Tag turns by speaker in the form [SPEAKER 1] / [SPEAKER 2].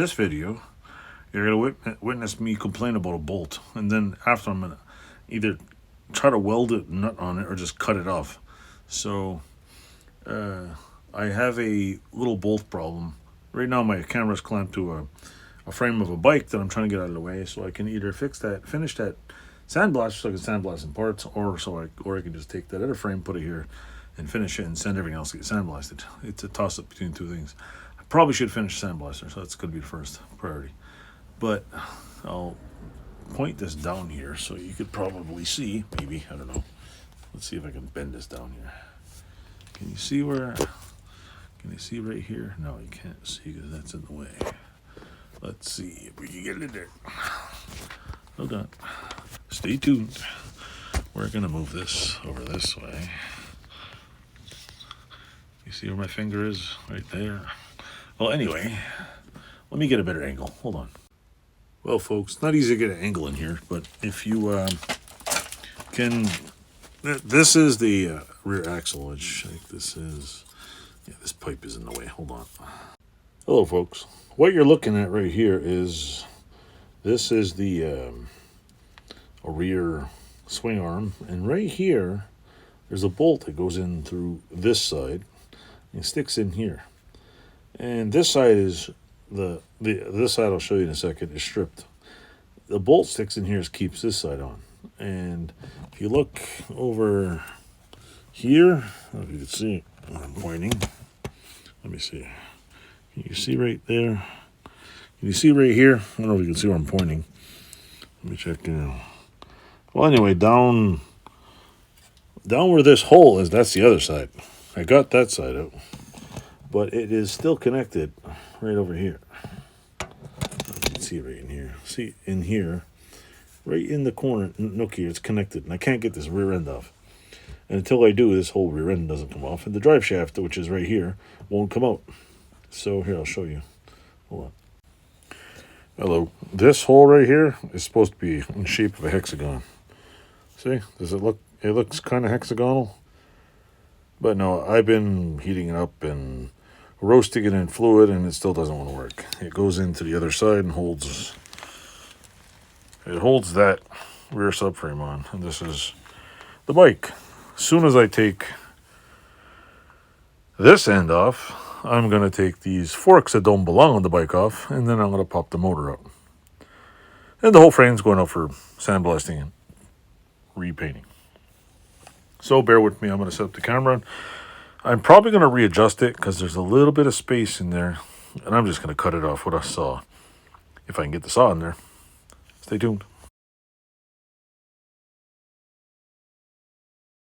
[SPEAKER 1] this video, you're going to witness me complain about a bolt. And then after, I'm going to either try to weld a nut on it or just cut it off. So I have a little bolt problem. Right now my camera's clamped to a frame of a bike that I'm trying to get out of the way, so I can either finish that sandblast so I can sandblast in parts, or I can just take that other frame, put it here, and finish it and send everything else to get sandblasted. It's a toss-up between two things. I probably should finish the sandblaster, so that's going to be the first priority. But I'll point this down here so you could probably see, maybe, I don't know. Let's see if I can bend this down here. Can you see right here? No, you can't see because that's in the way. Let's see if we can get it there. Hold on. Stay tuned. We're going to move this over this way. You see where my finger is? Right there. Well, anyway, let me get a better angle. Hold on. Well, folks, it's not easy to get an angle in here, but if you can... This is the rear axle, which I think this is... Yeah, this pipe is in the way. Hold on. Hello, folks. What you're looking at right here is... This is the a rear swing arm. And right here, there's a bolt that goes in through this side and sticks in here. And this side is... This side I'll show you in a second is stripped. The bolt sticks in here, keeps this side on. And if you look over here, I don't know if you can see where I'm pointing. Let me see. Can you see right there? Can you see right here? I don't know if you can see where I'm pointing. Let me check. Well, anyway, down where this hole is, that's the other side. I got that side out, but it is still connected right over here. You can see right in here. See in here, right in the corner, nook here, it's connected, and I can't get this rear end off. And until I do, this whole rear end doesn't come off, and the drive shaft, which is right here, won't come out. So here, I'll show you. Hold on. Hello. This hole right here is supposed to be in the shape of a hexagon. See? Does it look? It looks kind of hexagonal. But no, I've been heating it up and roasting it in fluid, and it still doesn't want to work. It goes into the other side and holds that rear subframe on. And this is the bike. As soon as I take this end off, I'm going to take these forks that don't belong on the bike off, and then I'm going to pop the motor up. And the whole frame's going up for sandblasting and repainting. So bear with me, I'm going to set up the camera. I'm probably going to readjust it because there's a little bit of space in there, and I'm just going to cut it off with a saw. If I can get the saw in there. Stay tuned.